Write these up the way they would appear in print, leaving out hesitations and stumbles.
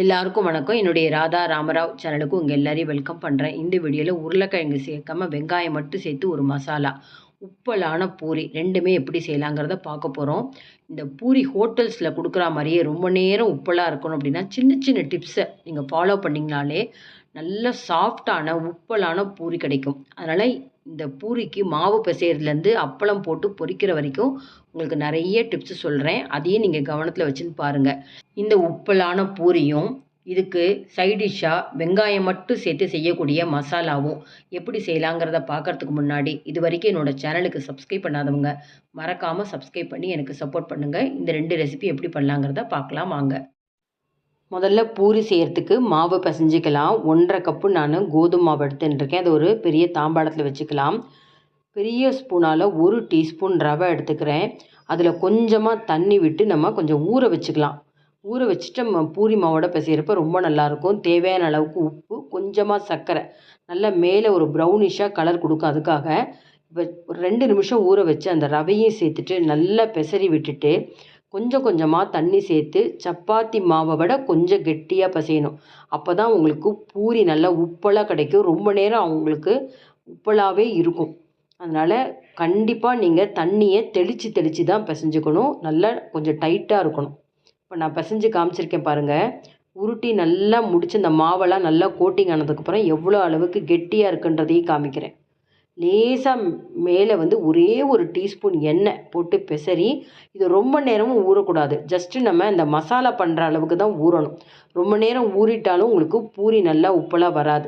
எல்லாருக்கும் வணக்கம். என்னுடைய ராதா ராமராவ் சேனலுக்கு உங்கள் எல்லாரையும் வெல்கம் பண்ணுறேன். இந்த வீடியோவில் உருளைக்கிழங்கு சேர்க்காம வெங்காயம் மட்டும் சேர்த்து ஒரு மசாலா உப்பலான பூரி ரெண்டுமே எப்படி செய்யலாங்கிறத பார்க்க போகிறோம். இந்த பூரி ஹோட்டல்ஸில் கொடுக்குற மாதிரியே ரொம்ப நேரம் உப்பலாக இருக்கணும் அப்படின்னா சின்ன சின்ன டிப்ஸை நீங்கள் ஃபாலோ பண்ணிங்கனாலே நல்ல சாஃப்டான உப்பலான பூரி கிடைக்கும். அதனால் இந்த பூரிக்கு மாவு பிசைறதுலேருந்து அப்பளம் போட்டு பொரிக்கிற வரைக்கும் உங்களுக்கு நிறைய டிப்ஸ் சொல்கிறேன். அதையும் நீங்கள் கவனத்தில் வச்சுன்னு பாருங்கள். இந்த உப்பலான பூரியும் இதுக்கு சைடிஷ்ஷாக வெங்காயம் மட்டும் சேர்த்து செய்யக்கூடிய மசாலாவும் எப்படி செய்யலாங்கிறத பார்க்குறதுக்கு முன்னாடி இது வரைக்கும் என்னோடய சேனலுக்கு சப்ஸ்கிரைப் பண்ணாதவங்க மறக்காமல் சப்ஸ்கிரைப் பண்ணி எனக்கு சப்போர்ட் பண்ணுங்கள். இந்த 2 ரெசிபி எப்படி பண்ணலாங்கிறத பார்க்கலாம் வாங்க. முதல்ல பூரி செய்கிறதுக்கு மாவு பிசைஞ்சிக்கலாம். 1.5 கப்பு நான் கோதுமை மாவு எடுத்துட்டுருக்கேன். அது ஒரு பெரிய தாம்பாளத்தில் வச்சுக்கலாம். பெரிய ஸ்பூனால் 1 டீஸ்பூன் ரவை எடுத்துக்கிறேன். அதில் கொஞ்சமாக தண்ணி விட்டு நம்ம கொஞ்சம் ஊற வச்சுக்கலாம். ஊற வச்சுட்டு நம்ம பூரி மாவோட பிசைகிறப்ப ரொம்ப நல்லாயிருக்கும். தேவையான அளவுக்கு உப்பு, கொஞ்சமாக சர்க்கரை, நல்லா மேலே ஒரு ப்ரௌனிஷாக கலர் கொடுக்கும். அதுக்காக இப்போ ஒரு 2 நிமிஷம் ஊற வச்சு அந்த ரவையும் சேர்த்துட்டு நல்லா பிசறி விட்டுட்டு கொஞ்சம் கொஞ்சமாக தண்ணி சேர்த்து சப்பாத்தி மாவை விட கொஞ்சம் கெட்டியாக பிசையணும். அப்போ தான் உங்களுக்கு பூரி நல்லா உப்பலாக கிடைக்கும். ரொம்ப நேரம் உங்களுக்கு உப்பலாகவே இருக்கும். அதனால் கண்டிப்பாக நீங்கள் தண்ணியை தெளித்து தெளித்து தான் பிசைஞ்சுக்கணும். நல்லா கொஞ்சம் டைட்டாக இருக்கணும். இப்போ நான் பிசைஞ்சு காமிச்சிருக்கேன் பாருங்கள். உருட்டி நல்லா முடித்து இந்த மாவெல்லாம் நல்லா கோட்டிங் ஆனதுக்கப்புறம் எவ்வளோ அளவுக்கு கெட்டியாக இருக்குன்றதையும் காமிக்கிறேன். லேசாக மேலே ஒரே ஒரு டீஸ்பூன் எண்ணெய் போட்டு பிசறி, இது ரொம்ப நேரமும் ஊறக்கூடாது. ஜஸ்ட்டு நம்ம இந்த மசாலா பண்ணுற அளவுக்கு தான் ஊறணும். ரொம்ப நேரம் ஊறிட்டாலும் உங்களுக்கு பூரி நல்லா உப்பலாக வராது.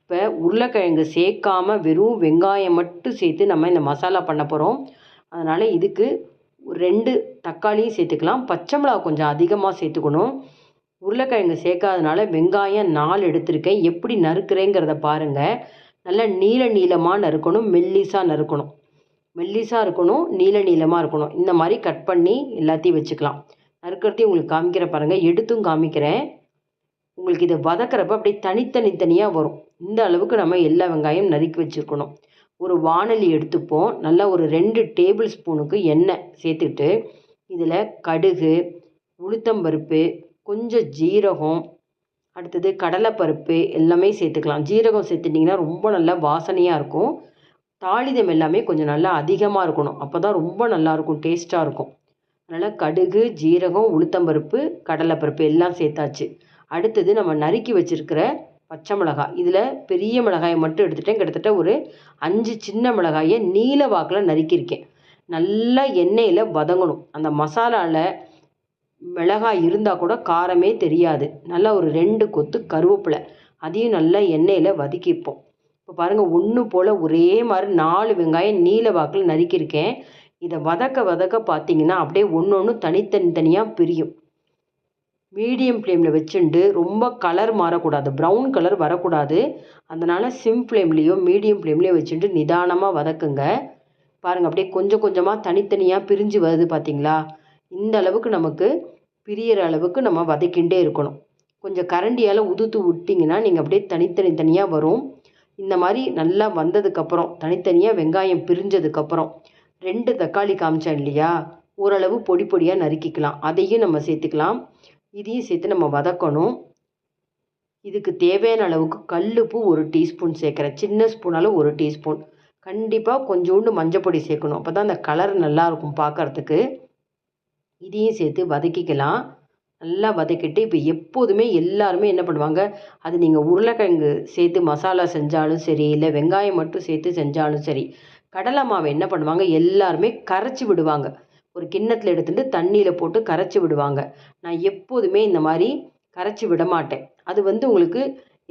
இப்போ உருளைக்கிழங்கு சேர்க்காமல் வெறும் வெங்காயம் மட்டும் சேர்த்து நம்ம இந்த மசாலா பண்ண போகிறோம். அதனால் இதுக்கு 2 தக்காளியும் சேர்த்துக்கலாம். பச்சை மிளகா கொஞ்சம் அதிகமாக சேர்த்துக்கணும். உருளைக்கிழங்கு சேர்க்காதனால வெங்காயம் 4 எடுத்திருக்கேன். எப்படி நறுக்கிறேங்கிறத பாருங்கள். நல்லா நீளமாக நறுக்கணும், மெல்லிசாக நறுக்கணும். மெல்லிசாக இருக்கணும், நீளமாக இருக்கணும். இந்த மாதிரி கட் பண்ணி எல்லாத்தையும் வச்சுக்கலாம். நறுக்கிறதையும் உங்களுக்கு காமிக்கிற பாருங்கள். எடுத்தும் காமிக்கிறேன். உங்களுக்கு இதை வதக்கிறப்ப அப்படியே தனித்தனியாக வரும். இந்த அளவுக்கு நம்ம எல்லா வெங்காயம் நறுக்கி வச்சுருக்கணும். ஒரு வாணலி எடுத்துப்போம். நல்லா ஒரு 2 டேபிள் ஸ்பூனுக்கு எண்ணெய் சேர்த்துட்டு இதில் கடுகு, உளுத்தம்பருப்பு, கொஞ்சம் ஜீரகம், அடுத்தது கடலைப்பருப்பு எல்லாமே சேர்த்துக்கலாம். ஜீரகம் சேர்த்துட்டிங்கன்னா ரொம்ப நல்லா வாசனையாக இருக்கும். தாளிதம் எல்லாமே கொஞ்சம் நல்லா அதிகமாக இருக்கணும். அப்போ தான் ரொம்ப நல்லாயிருக்கும், டேஸ்ட்டாக இருக்கும். அதனால் கடுகு, ஜீரகம், உளுத்தம்பருப்பு, கடலைப்பருப்பு எல்லாம் சேர்த்தாச்சு. அடுத்தது நம்ம நறுக்கி வச்சுருக்கிற பச்சை மிளகாய். இதில் பெரிய மிளகாயை மட்டும் எடுத்துகிட்டேன். கிட்டத்தட்ட ஒரு 5 சின்ன மிளகாயை நீல வாக்கில் நறுக்கியிருக்கேன். நல்லா எண்ணெயில் வதங்கணும். அந்த மசாலாவில் மிளகாய் இருந்தால் கூட காரமே தெரியாது. நல்லா ஒரு 2 கொத்து கருவேப்பிலை, அதையும் நல்லா எண்ணெயில் வதக்கிப்போம். இப்போ பாருங்கள், ஒன்று போல் ஒரே மாதிரி 4 வெங்காயம் நீல வாக்கில் நறுக்கியிருக்கேன். இதை வதக்க பார்த்தீங்கன்னா அப்படியே ஒன்று தனித்தனியாக பிரியும். மீடியம் ஃப்ளேமில் வச்சுட்டு ரொம்ப கலர் மாறக்கூடாது, ப்ரௌன் கலர் வரக்கூடாது. அதனால் சிம் ஃப்ளேம்லேயோ மீடியம் ஃப்ளேம்லேயோ வச்சுட்டு நிதானமாக வதக்குங்க. பாருங்கள், அப்படியே கொஞ்சம் கொஞ்சமாக தனித்தனியாக பிரிஞ்சு வருது பார்த்தீங்களா? இந்த அளவுக்கு நமக்கு பிரியிற அளவுக்கு நம்ம வதக்கிண்டே இருக்கணும். கொஞ்சம் கரண்டியால் உதுத்து விட்டிங்கன்னா நீங்கள் அப்படியே தனித்தனியாக வரும். இந்த மாதிரி நல்லா வந்ததுக்கப்புறம் தனித்தனியாக வெங்காயம் பிரிஞ்சதுக்கப்புறம் 2 தக்காளி காமிச்சேன் இல்லையா, ஓரளவு பொடியாக நறுக்கிக்கலாம். அதையும் நம்ம சேர்த்துக்கலாம். இதையும் சேர்த்து நம்ம வதக்கணும். இதுக்கு தேவையான அளவுக்கு கல்லுப்பு 1 டீஸ்பூன் சேர்க்குறேன். சின்ன ஸ்பூனால் 1 டீஸ்பூன். கண்டிப்பாக கொஞ்சோண்டு மஞ்சப்பொடி சேர்க்கணும். அப்போ தான் அந்த கலர் நல்லாயிருக்கும் பார்க்குறதுக்கு. இதையும் சேர்த்து வதக்கிக்கலாம். நல்லா வதக்கிட்டு இப்போ எப்போதுமே எல்லாருமே என்ன பண்ணுவாங்க, அது நீங்கள் உருளைக்கிழங்கு சேர்த்து மசாலா செஞ்சாலும் சரி, இல்லை வெங்காயம் மட்டும் சேர்த்து செஞ்சாலும் சரி, கடலை மாவை என்ன பண்ணுவாங்க, எல்லாருமே கரைச்சி விடுவாங்க. ஒரு கிண்ணத்தில் எடுத்துகிட்டு தண்ணியில் போட்டு கரைச்சி விடுவாங்க. நான் எப்போதுமே இந்த மாதிரி கரைச்சி விட மாட்டேன். அது உங்களுக்கு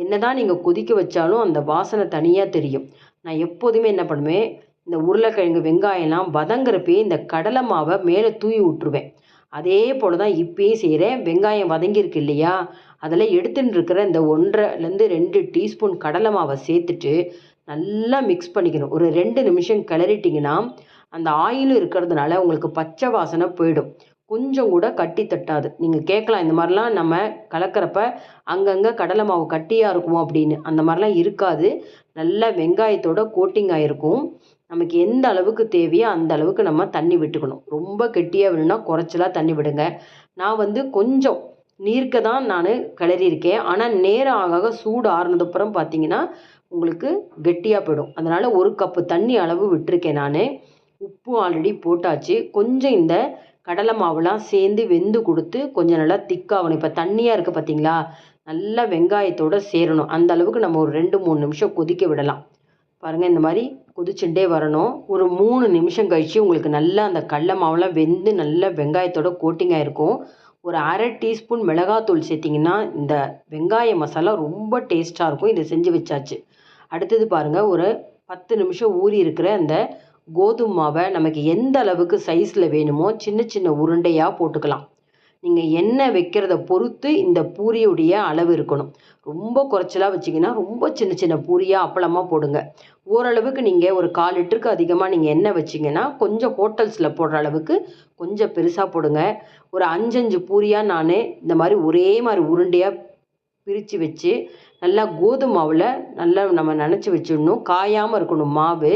என்னதான் நீங்கள் கொதிக்க வச்சாலும் அந்த வாசனை தனியாக தெரியும். நான் எப்போதுமே என்ன பண்ணுவேன், இந்த உருளைக்கிழங்கு வெங்காயம்லாம் வதங்குறப்பே இந்த கடலை மாவை மேலே தூவி விட்டுருவேன். அதே போல் தான் இப்பயும் செய்கிறேன். வெங்காயம் வதங்கியிருக்கு இல்லையா, அதில் எடுத்துன்னு இருக்கிற இந்த 1.5லேருந்து 2 டீஸ்பூன் கடலை மாவை சேர்த்துட்டு நல்லா மிக்ஸ் பண்ணிக்கணும். ஒரு 2 நிமிஷம் கிளறிட்டிங்கன்னா அந்த ஆயிலும் இருக்கிறதுனால உங்களுக்கு பச்சை வாசனை போயிடும். கொஞ்சம் கூட கட்டி தட்டாது. நீங்கள் கேட்கலாம், இந்த மாதிரிலாம் நம்ம கலக்கிறப்ப அங்கங்கே கடலை மாவு கட்டியாக இருக்குமோ அப்படின்னு. அந்த மாதிரிலாம் இருக்காது. நல்லா வெங்காயத்தோட கோட்டிங் ஆகிருக்கும். நமக்கு எந்த அளவுக்கு தேவையோ அந்த அளவுக்கு நம்ம தண்ணி விட்டுக்கணும். ரொம்ப கெட்டியாக வேணும்னா குறைச்சலாக தண்ணி விடுங்க. நான் கொஞ்சம் நீர்க்க தான் நான் கிளறியிருக்கேன். ஆனால் நேரம் ஆக ஆக சூடு ஆறுனதுக்கப்புறம் பார்த்தீங்கன்னா உங்களுக்கு கெட்டியாக போயிடும். அதனால் 1 கப்பு தண்ணி அளவு விட்டுருக்கேன் நான். உப்பு ஆல்ரெடி போட்டாச்சு. கொஞ்சம் இந்த கடலை மாவுலாம் சேர்ந்து வெந்து கொடுத்து கொஞ்சம் நல்லா திக்காகணும். இப்போ தண்ணியாக இருக்குது பார்த்தீங்களா, நல்லா வெங்காயத்தோடு சேரணும். அந்த அளவுக்கு நம்ம ஒரு 2, 3 நிமிஷம் கொதிக்க விடலாம். பாருங்கள், இந்த மாதிரி கொதிச்சுட்டே வரணும். ஒரு 3 நிமிஷம் கழித்து உங்களுக்கு நல்லா அந்த கடல மாவுலாம் வெந்து நல்லா வெங்காயத்தோட கோட்டிங் ஆகிருக்கும். ஒரு 1/2 டீஸ்பூன் மிளகாத்தூள் சேர்த்திங்கன்னா இந்த வெங்காய மசாலா ரொம்ப டேஸ்ட்டாக இருக்கும். இதை செஞ்சு வச்சாச்சு. அடுத்தது பாருங்கள், ஒரு 10 நிமிஷம் ஊறி இருக்கிற அந்த கோதுமை மாவை நமக்கு எந்த அளவுக்கு சைஸில் வேணுமோ சின்ன சின்ன உருண்டையாக போட்டுக்கலாம். நீங்கள் எண்ணெய் வைக்கிறத பொறுத்து இந்த பூரியுடைய அளவு இருக்கணும். ரொம்ப குறைச்சலாக வச்சிங்கன்னா ரொம்ப சின்ன சின்ன பூரியாக அப்பளமாக போடுங்க. ஓரளவுக்கு நீங்கள் ஒரு 1/4 லிட்டருக்கு அதிகமாக நீங்கள் எண்ணெய் வச்சிங்கன்னா கொஞ்சம் ஹோட்டல்ஸில் போடுற அளவுக்கு கொஞ்சம் பெருசாக போடுங்க. ஒரு 5 பூரியாக நான் இந்த மாதிரி ஒரே மாதிரி உருண்டையாக பிரித்து வச்சு நல்லா கோதுமை மாவில் நல்லா நம்ம நனைச்சி வச்சிடணும். காயாமல் இருக்கணும் மாவு.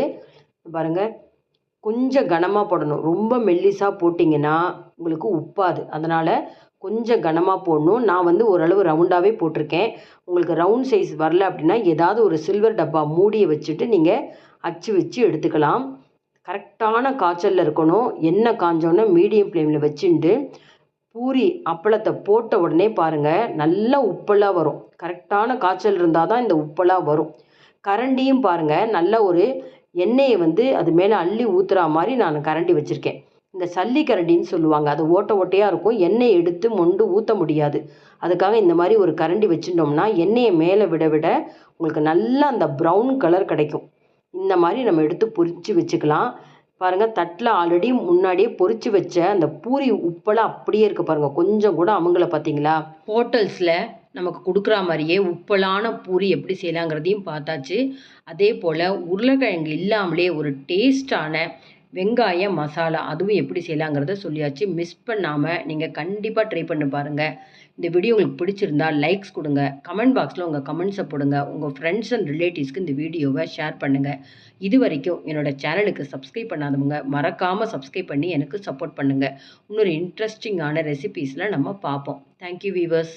பாருங்கள், கொஞ்சம் கனமாக போடணும். ரொம்ப மெல்லிசாக போட்டிங்கன்னா உங்களுக்கு உப்பாது. அதனால் கொஞ்சம் கனமாக போடணும். நான் ஓரளவு ரவுண்டாகவே போட்டிருக்கேன். உங்களுக்கு ரவுண்ட் சைஸ் வரல அப்படின்னா ஏதாவது ஒரு சில்வர் டப்பா மூடியை வச்சுட்டு நீங்கள் அச்சு வச்சு எடுத்துக்கலாம். கரெக்டான காய்ச்சலில் இருக்கணும். எண்ணெய் காஞ்சோன்னே மீடியம் ஃப்ளேமில் வச்சுட்டு பூரி அப்பளத்தை போட்ட உடனே பாருங்கள் நல்லா உப்பெல்லாம் வரும். கரெக்டான காய்ச்சல் இருந்தால் தான் இந்த உப்பெல்லாம் வரும். கரண்டியும் பாருங்கள், நல்ல ஒரு எண்ணெயை அது மேலே அள்ளி ஊற்றுறா மாதிரி நான் கரண்டி வச்சுருக்கேன். இந்த சல்லி கரண்டின்னு சொல்லுவாங்க. அது ஓட்டை ஓட்டையாக இருக்கும். எண்ணெயை எடுத்து மொண்டு ஊற்ற முடியாது. அதுக்காக இந்த மாதிரி ஒரு கரண்டி வச்சுட்டோம்னா எண்ணெயை மேலே விட விட உங்களுக்கு நல்லா அந்த ப்ரௌன் கலர் கிடைக்கும். இந்த மாதிரி நம்ம எடுத்து பொரித்து வச்சுக்கலாம். பாருங்கள், தட்டில் ஆல்ரெடி முன்னாடியே பொரித்து வச்ச அந்த பூரி உப்பெல்லாம் அப்படியே இருக்குது பாருங்கள். கொஞ்சம் கூட அமுங்கலை பார்த்தீங்களா? ஹோட்டல்ஸில் நமக்கு கொடுக்குற மாதிரியே உப்பலான பூரி எப்படி செய்யலாங்கிறதையும் பார்த்தாச்சு. அதே போல் உருளைக்கிழங்கு இல்லாமலே ஒரு டேஸ்டான வெங்காய மசாலா அதுவும் எப்படி செய்யலாங்கிறத சொல்லியாச்சு. மிஸ் பண்ணாமல் நீங்கள் கண்டிப்பாக ட்ரை பண்ணி பாருங்கள். இந்த வீடியோ உங்களுக்கு பிடிச்சிருந்தா லைக்ஸ் கொடுங்க. கமெண்ட் பாக்ஸில் உங்கள் கமெண்ட்ஸை போடுங்க. உங்கள் ஃப்ரெண்ட்ஸ் அண்ட் ரிலேட்டிவ்ஸ்க்கு இந்த வீடியோவை ஷேர் பண்ணுங்கள். இது வரைக்கும் என்னோடய சேனலுக்கு சப்ஸ்கிரைப் பண்ணாதவங்க மறக்காமல் சப்ஸ்கிரைப் பண்ணி எனக்கு சப்போர்ட் பண்ணுங்கள். இன்னொரு இன்ட்ரெஸ்டிங்கான ரெசிபீஸில் நம்ம பார்ப்போம். Thank you viewers.